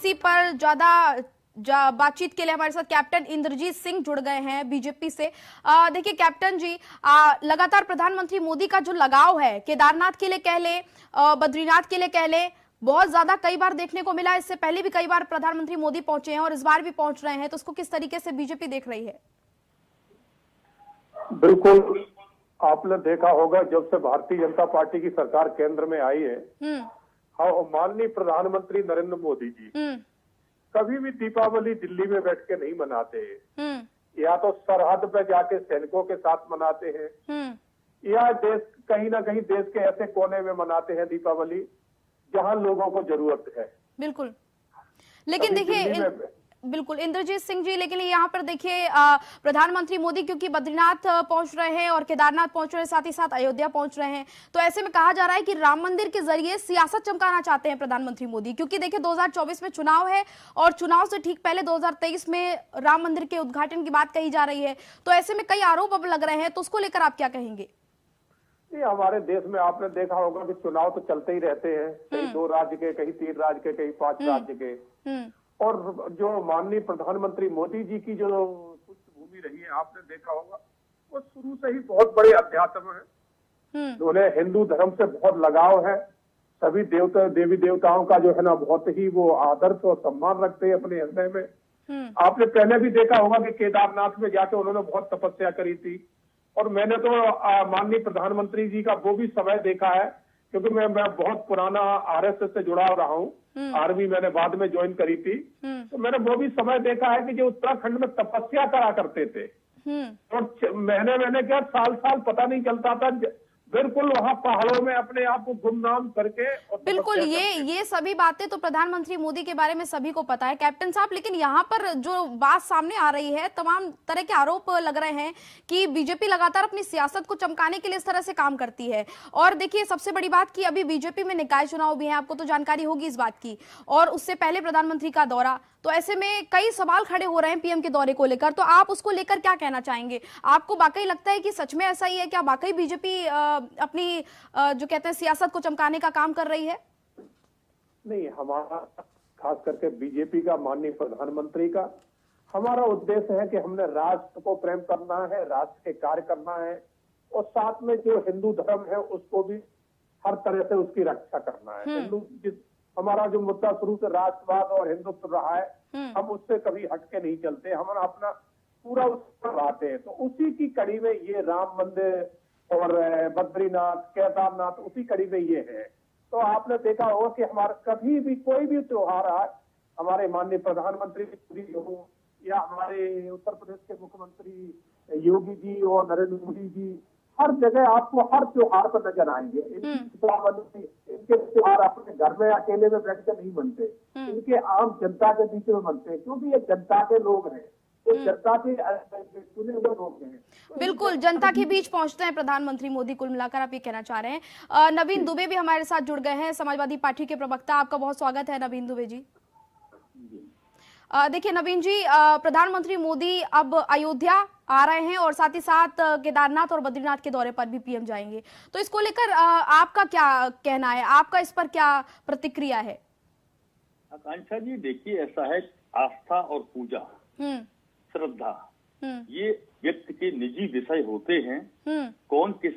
इसी पर ज्यादा बातचीत के लिए हमारे साथ कैप्टन इंद्रजीत सिंह जुड़ गए हैं बीजेपी से। देखिए कैप्टन जी, लगातार प्रधानमंत्री मोदी का जो लगाव है, केदारनाथ के लिए कह ले, बद्रीनाथ के लिए कह ले, बहुत ज्यादा कई बार देखने को मिला। इससे पहले भी कई बार प्रधानमंत्री मोदी पहुंचे हैं और इस बार भी पहुंच रहे हैं, तो उसको किस तरीके से बीजेपी देख रही है? बिल्कुल, आपने देखा होगा जब से भारतीय जनता पार्टी की सरकार केंद्र में आई है, माननीय प्रधानमंत्री नरेंद्र मोदी जी कभी भी दीपावली दिल्ली में बैठ के नहीं मनाते हैं। या तो सरहद पे जाके सैनिकों के साथ मनाते हैं, या देश कहीं ना कहीं देश के ऐसे कोने में मनाते हैं दीपावली जहां लोगों को जरूरत है। बिल्कुल, लेकिन देखिए बिल्कुल इंद्रजीत सिंह जी, लेकिन यहाँ पर देखिए प्रधानमंत्री मोदी क्योंकि बद्रीनाथ पहुंच रहे हैं और केदारनाथ पहुंच रहे हैं, साथ ही साथ अयोध्या पहुंच रहे हैं, तो ऐसे में कहा जा रहा है कि राम मंदिर के जरिए सियासत चमकाना चाहते हैं प्रधानमंत्री मोदी। क्योंकि देखिए 2024 में चुनाव है और चुनाव से ठीक पहले 2023 में राम मंदिर के उद्घाटन की बात कही जा रही है, तो ऐसे में कई आरोप अब लग रहे हैं, तो उसको लेकर आप क्या कहेंगे? हमारे देश में आपने देखा होगा कि चुनाव तो चलते ही रहते हैं, कहीं 2 राज्य के, कहीं 3 राज्य के, कहीं 5 राज्य के। और जो माननीय प्रधानमंत्री मोदी जी की जो पृष्ठभूमि रही है, आपने देखा होगा वो शुरू से ही बहुत बड़े अध्यात्म है। उन्हें हिंदू धर्म से बहुत लगाव है। सभी देवी देवताओं का जो है ना बहुत ही वो आदर और सम्मान रखते हैं अपने हृदय में। आपने पहले भी देखा होगा कि केदारनाथ में जाकर उन्होंने बहुत तपस्या करी थी। और मैंने तो माननीय प्रधानमंत्री जी का वो भी समय देखा है, क्योंकि मैं बहुत पुराना आरएसएस से जुड़ा रहा हूँ। आर्मी मैंने बाद में ज्वाइन करी थी, तो मैंने वो भी समय देखा है कि जो उत्तराखंड में तपस्या करा करते थे और महीने क्या साल पता नहीं चलता था, बिल्कुल वहां पहाड़ों में अपने आप को गुमनाम करके। बिल्कुल, ये सभी बातें तो प्रधानमंत्री मोदी के बारे में सभी को पता है कैप्टन साहब, लेकिन यहाँ पर जो बात सामने आ रही है, तमाम तरह के आरोप लग रहे हैं कि बीजेपी लगातार अपनी सियासत को चमकाने के लिए इस तरह से काम करती है। और देखिए सबसे बड़ी बात कि अभी बीजेपी में निकाय चुनाव भी है, आपको तो जानकारी होगी इस बात की, और उससे पहले प्रधानमंत्री का दौरा, तो ऐसे में कई सवाल खड़े हो रहे हैं पीएम के दौरे को लेकर, तो आप उसको लेकर क्या कहना चाहेंगे? आपको वाकई लगता है कि सच में ऐसा ही है? क्या वाकई बीजेपी अपनी जो कहते हैं सियासत को चमकाने का काम कर रही है? नहीं, हमारा खास करके बीजेपी का, माननीय प्रधानमंत्री का, हमारा उद्देश्य है कि हमने राष्ट्र को प्रेम करना है, राष्ट्र के कार्य करना है, और साथ में जो हिंदू धर्म है उसको भी हर तरह से उसकी रक्षा करना है। हमारा जो मुद्दा शुरू से राष्ट्रवाद और हिंदुत्व रहा है, हम उससे कभी हटके नहीं चलते, हम अपना पूरा उस पर रहते हैं। तो उसी की कड़ी में ये राम मंदिर और बद्रीनाथ, केदारनाथ, उसी कड़ी में ये है। तो आपने देखा होगा कि हमारा कभी भी कोई भी त्योहार आए, हमारे माननीय प्रधानमंत्री मोदी हो या हमारे उत्तर प्रदेश के मुख्यमंत्री योगी जी और नरेंद्र मोदी जी, हर जगह आपको हर त्योहार पर नजर आएंगे। इनके त्योहार अपने घर में अकेले में बैठ कर नहीं बनते, इनके आम जनता के बीच में बनते हैं, क्योंकि ये जनता के लोग हैं, जनता के चुने हुए लोग हैं। बिल्कुल, जनता के बीच पहुंचते हैं प्रधानमंत्री मोदी, कुल मिलाकर आप ये कहना चाह रहे हैं। नवीन दुबे भी हमारे साथ जुड़ गए हैं, समाजवादी पार्टी के प्रवक्ता। आपका बहुत स्वागत है नवीन दुबे जी। देखिए नवीन जी, प्रधानमंत्री मोदी अब अयोध्या आ रहे हैं और साथ ही साथ केदारनाथ और बद्रीनाथ के दौरे पर भी पीएम जाएंगे, तो इसको लेकर आपका क्या कहना है? आपका इस पर क्या प्रतिक्रिया है? आकांक्षा जी, देखिए ऐसा है, आस्था और पूजा, श्रद्धा, ये व्यक्ति के निजी विषय होते हैं। कौन किस